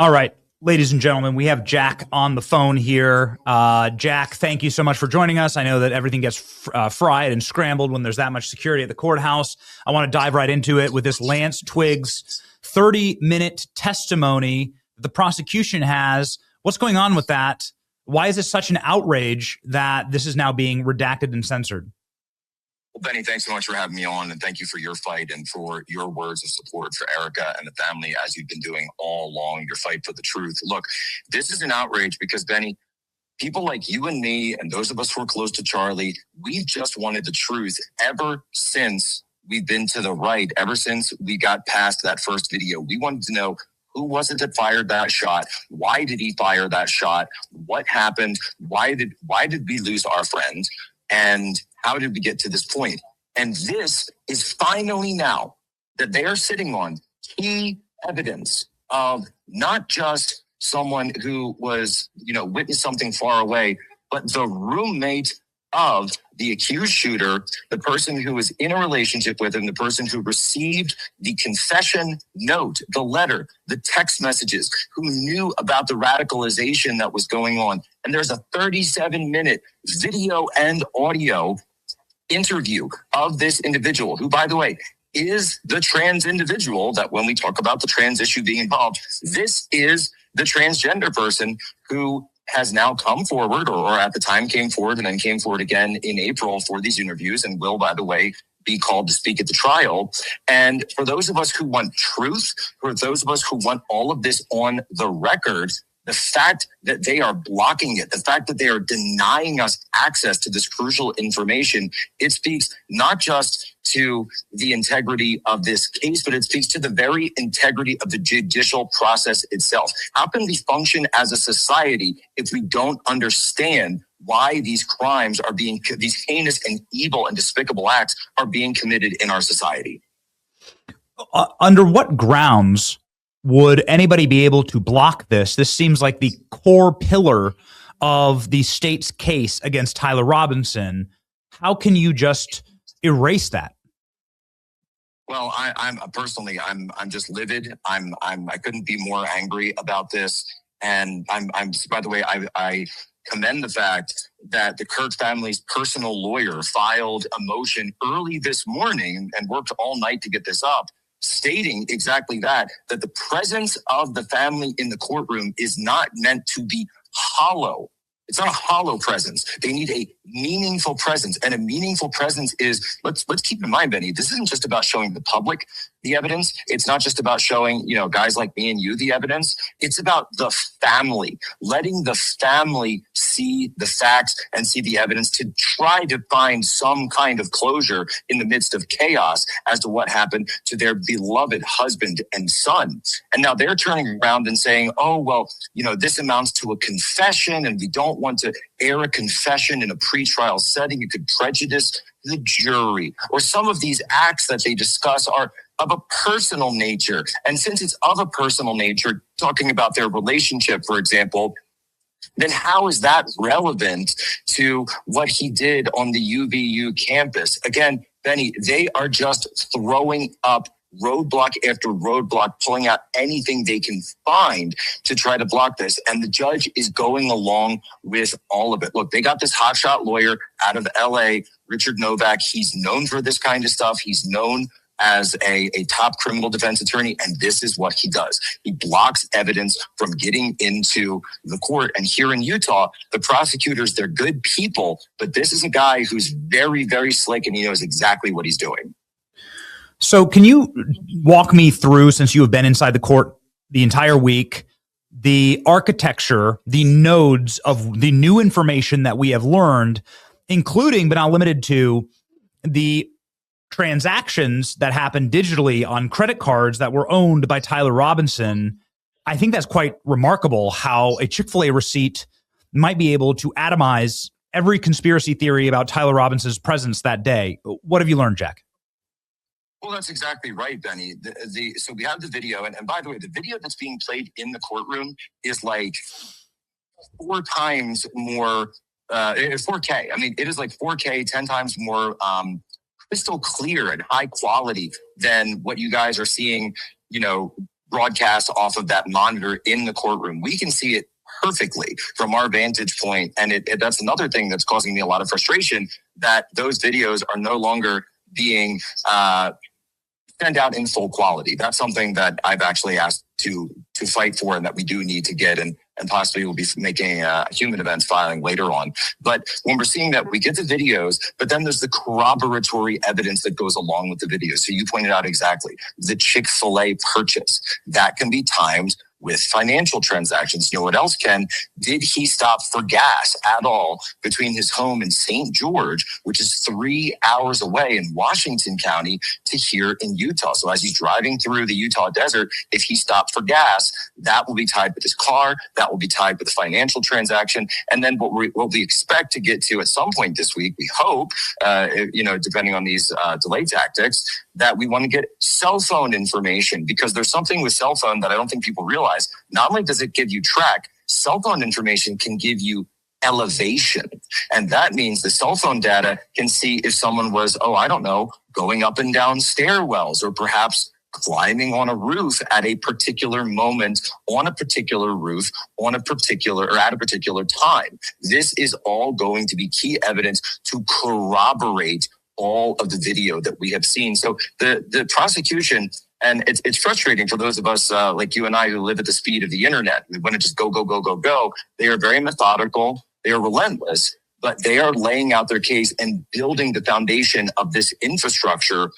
All right, ladies and gentlemen, we have Jack on the phone here. Jack, thank you so much for joining us. I know that everything gets fried and scrambled when there's that much security at the courthouse. I want to dive right into it with this Lance Twiggs 30-minute testimony the prosecution has. What's going on with that? Why is this such an outrage that this is now being redacted and censored? Well, Benny, thanks so much for having me on, and thank you for your fight and for your words of support for Erica and the family, as you've been doing all along, your fight for the truth. Look, this is an outrage because, Benny, people like you and me and those of us who are close to Charlie, we've just wanted the truth ever since we've been to the right, ever since we got past that first video. We wanted to know, who was it that fired that shot? Why did he fire that shot? What happened? Why did we lose our friend? And how did we get to this point? And this is finally now that they are sitting on key evidence of not just someone who was, witnessed something far away, but the roommate of the accused shooter, the person who was in a relationship with him, the person who received the confession note, the letter, the text messages, who knew about the radicalization that was going on. And there's a 37-minute video and audio interview of this individual, who, by the way, is the trans individual that, when we talk about the trans issue being involved, this is the transgender person who has now come forward, or at the time came forward, and then came forward again in April for these interviews, and will, by the way, be called to speak at the trial. And for those of us who want truth, for those of us who want all of this on the record, the fact that they are blocking it, the fact that they are denying us access to this crucial information, it speaks not just to the integrity of this case, but it speaks to the very integrity of the judicial process itself. How can we function as a society if we don't understand why these crimes are being, these heinous and evil and despicable acts are being committed in our society? Under what grounds would anybody be able to block this? This seems like the core pillar of the state's case against Tyler Robinson. How can you just erase that? Well, I'm personally, I'm just livid. I couldn't be more angry about this. And I'm by the way, I commend the fact that the Kirk family's personal lawyer filed a motion early this morning and worked all night to get this up, stating exactly that the presence of the family in the courtroom is not meant to be hollow. It's not a hollow presence. They need a meaningful presence. And a meaningful presence is, let's keep in mind, Benny, this isn't just about showing the public the evidence. It's not just about showing, guys like me and you the evidence. It's about the family, letting the family see the facts and see the evidence to try to find some kind of closure in the midst of chaos as to what happened to their beloved husband and son. And now they're turning around and saying, oh, well, this amounts to a confession, and we don't want to air a confession in a pretrial setting. It could prejudice the jury. Or some of these acts that they discuss are of a personal nature. And since it's of a personal nature, talking about their relationship, for example, then how is that relevant to what he did on the UVU campus? Again, Benny, they are just throwing up roadblock after roadblock, pulling out anything they can find to try to block this. And the judge is going along with all of it. Look, they got this hotshot lawyer out of LA, Richard Novak. He's known for this kind of stuff. He's known as a top criminal defense attorney, and this is what he does. He blocks evidence from getting into the court. And here in Utah, the prosecutors, they're good people, but this is a guy who's very, very slick, and he knows exactly what he's doing. So can you walk me through, since you have been inside the court the entire week, the architecture, the nodes of the new information that we have learned, including but not limited to the transactions that happened digitally on credit cards that were owned by Tyler Robinson? I think that's quite remarkable how a Chick-fil-A receipt might be able to atomize every conspiracy theory about Tyler Robinson's presence that day. What have you learned, Jack? Well, that's exactly right, Benny. So we have the video, and by the way, the video that's being played in the courtroom is like 4 times more, 4K. I mean, it is like 4K, 10 times more crystal clear and high quality than what you guys are seeing, broadcast off of that monitor in the courtroom. We can see it perfectly from our vantage point. And that's another thing that's causing me a lot of frustration, that those videos are no longer being sent out in full quality. That's something that I've actually asked to fight for, and that we do need to get, and possibly we'll be making a human events filing later on. But when we're seeing that, we get the videos, but then there's the corroboratory evidence that goes along with the video. So you pointed out exactly the Chick-fil-A purchase that can be timed with financial transactions. You know what else, Ken? Did he stop for gas at all between his home in St. George, which is 3 hours away in Washington County, to here in Utah? So as he's driving through the Utah desert, if he stopped for gas, that will be tied with his car. That will be tied with the financial transaction. And then what we expect to get to at some point this week, we hope, depending on these delay tactics, that we want to get cell phone information, because there's something with cell phone that I don't think people realize. Not only does it give you track, cell phone information can give you elevation. And that means the cell phone data can see if someone was, going up and down stairwells, or perhaps climbing on a roof at a particular moment, on a particular roof, at a particular time. This is all going to be key evidence to corroborate all of the video that we have seen. So the prosecution, and it's frustrating for those of us like you and I who live at the speed of the internet. We want to just go, go, go, go, go. They are very methodical. They are relentless, but they are laying out their case and building the foundation of this infrastructure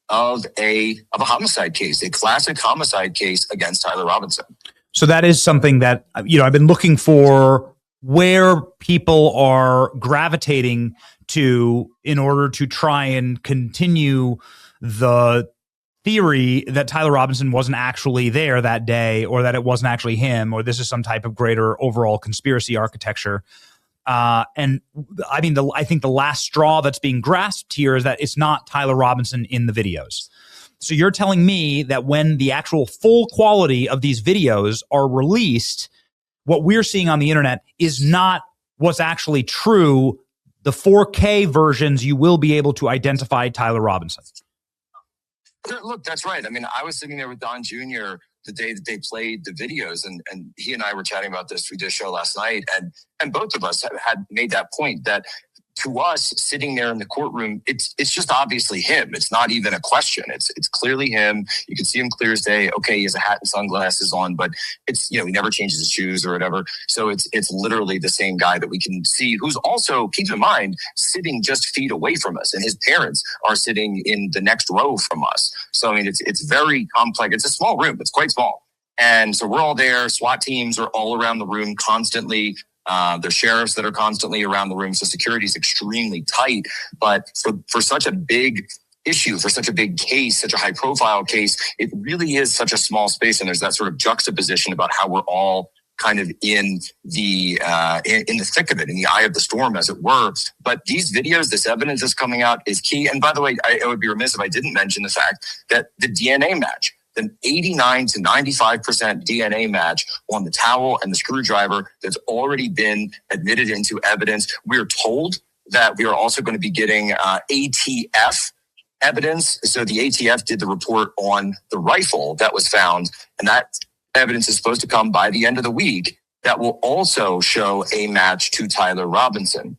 of a homicide case, a classic homicide case against Tyler Robinson. So that is something that, I've been looking for, where people are gravitating to in order to try and continue the theory that Tyler Robinson wasn't actually there that day, or that it wasn't actually him, or this is some type of greater overall conspiracy architecture. And I mean, I think the last straw that's being grasped here is that it's not Tyler Robinson in the videos. So you're telling me that when the actual full quality of these videos are released, what we're seeing on the internet is not what's actually true. The 4K versions, you will be able to identify Tyler Robinson. Look, that's right. I mean, I was sitting there with Don Jr. the day that they played the videos, and he and I were chatting about this. We did a show last night, and both of us had made that point that, to us, sitting there in the courtroom, it's just obviously him. It's not even a question. It's clearly him. You can see him clear as day. Okay, he has a hat and sunglasses on, but it's, he never changes his shoes or whatever. So it's literally the same guy that we can see, who's also, keep in mind, sitting just feet away from us, and his parents are sitting in the next row from us. So I mean, it's very complex. It's a small room. It's quite small. And so we're all there. SWAT teams are all around the room constantly. There's sheriffs that are constantly around the room. So security is extremely tight. But for such a big issue, for such a big case, such a high profile case, it really is such a small space. And there's that sort of juxtaposition about how we're all kind of in the thick of it, in the eye of the storm, as it were. But these videos, this evidence that's coming out is key. And by the way, I would be remiss if I didn't mention the fact that the DNA match, an 89 to 95% DNA match on the towel and the screwdriver that's already been admitted into evidence. We're told that we are also going to be getting ATF evidence. So the ATF did the report on the rifle that was found, and that evidence is supposed to come by the end of the week. That will also show a match to Tyler Robinson.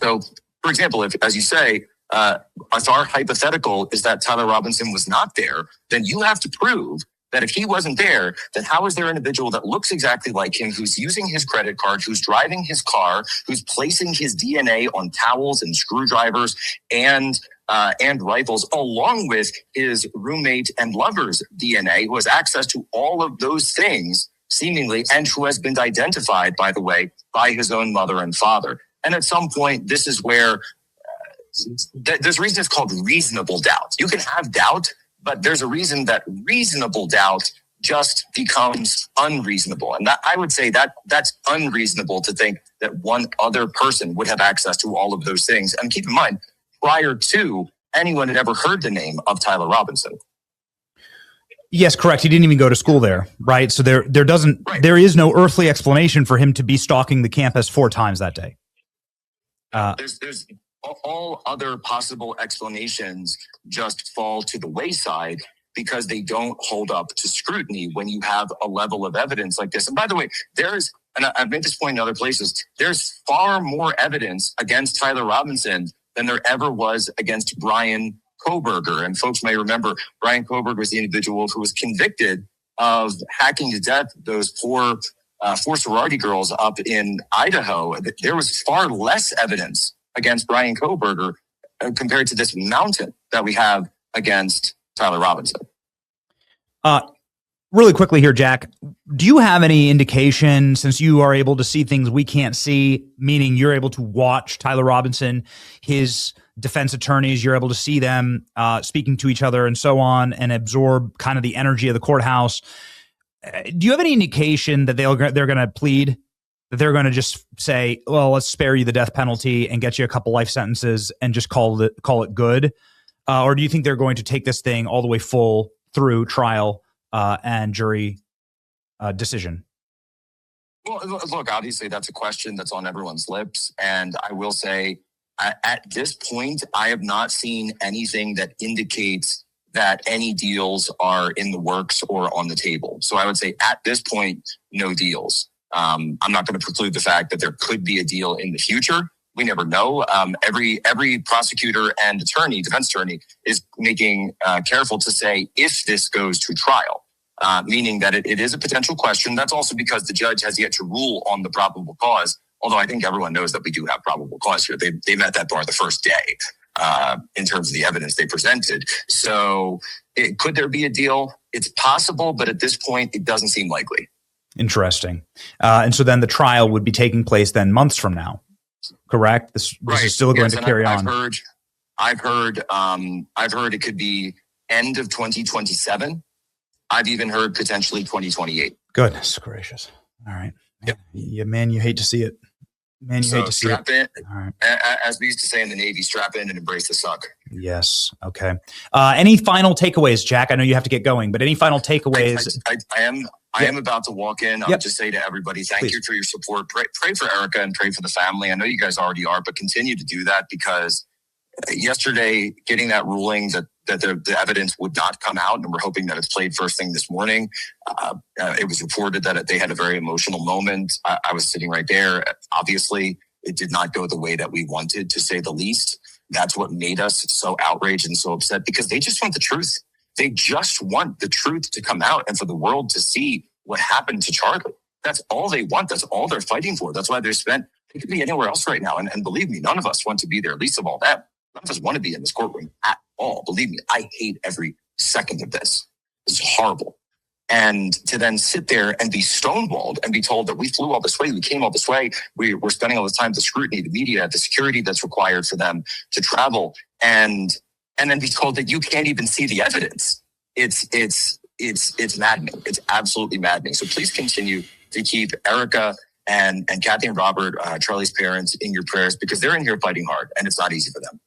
So, for example, if, as you say, if our hypothetical is that Tyler Robinson was not there, then you have to prove that if he wasn't there, then how is there an individual that looks exactly like him, who's using his credit card, who's driving his car, who's placing his DNA on towels and screwdrivers and rifles, along with his roommate and lover's DNA, who has access to all of those things, seemingly, and who has been identified, by the way, by his own mother and father. And at some point, this is where there's a reason it's called reasonable doubt. You can have doubt, but there's a reason that reasonable doubt just becomes unreasonable. And that, I would say that that's unreasonable to think that one other person would have access to all of those things. And keep in mind, prior to anyone had ever heard the name of Tyler Robinson. Yes, correct. He didn't even go to school there, right? So there is no earthly explanation for him to be stalking the campus 4 times that day. There's all other possible explanations just fall to the wayside because they don't hold up to scrutiny when you have a level of evidence like this. And by the way, and I've made this point in other places, there's far more evidence against Tyler Robinson than there ever was against Brian Kohberger. And folks may remember Brian Kohberger was the individual who was convicted of hacking to death those four sorority girls up in Idaho. There was far less evidence against Brian Kohberger compared to this mountain that we have against Tyler Robinson. Really quickly here, Jack, do you have any indication, since you are able to see things we can't see, meaning you're able to watch Tyler Robinson, his defense attorneys, you're able to see them speaking to each other and so on, and absorb kind of the energy of the courthouse? Do you have any indication that they're going to plead, that they're going to just say, well, let's spare you the death penalty and get you a couple life sentences and just call it good? Or do you think they're going to take this thing all the way full through trial and jury decision? Well, look, obviously that's a question that's on everyone's lips. And I will say, at this point, I have not seen anything that indicates that any deals are in the works or on the table. So I would say at this point, no deals. I'm not going to preclude the fact that there could be a deal in the future. We never know. Every prosecutor and defense attorney is making careful to say if this goes to trial, meaning that it is a potential question. That's also because the judge has yet to rule on the probable cause. Although I think everyone knows that we do have probable cause here. They met that bar the first day in terms of the evidence they presented. So could there be a deal? It's possible, but at this point, it doesn't seem likely. Interesting. And so then the trial would be taking place then months from now, correct? This is still going to carry on. I've heard it could be end of 2027. I've even heard potentially 2028. Goodness gracious. All right. Yep. Yeah, man, you hate to see it. Man, you hate to see it. In, all right. As we used to say in the Navy, strap in and embrace the suck. Yes. Okay. Any final takeaways, Jack? I know you have to get going, but any final takeaways? I am about to walk in. I'll just say to everybody, thank you for your support. Pray for Erica and pray for the family. I know you guys already are, but continue to do that, because yesterday, getting that ruling that the evidence would not come out, and we're hoping that it's played first thing this morning. It was reported that they had a very emotional moment. I was sitting right there. Obviously, it did not go the way that we wanted, to say the least. That's what made us so outraged and so upset, because they just want the truth. They just want the truth to come out and for the world to see what happened to Charlie. That's all they want. That's all they're fighting for. That's why they could be anywhere else right now. And believe me, none of us want to be there, least of all them. None of us want to be in this courtroom at all. Believe me, I hate every second of this. It's horrible. And to then sit there and be stonewalled and be told that we flew all this way, we came all this way, we're spending all this time, the scrutiny, the media, the security that's required for them to travel, and then be told that you can't even see the evidence. It's maddening. It's absolutely maddening. So please continue to keep Erica and Kathy and Robert, Charlie's parents, in your prayers, because they're in here fighting hard, and it's not easy for them.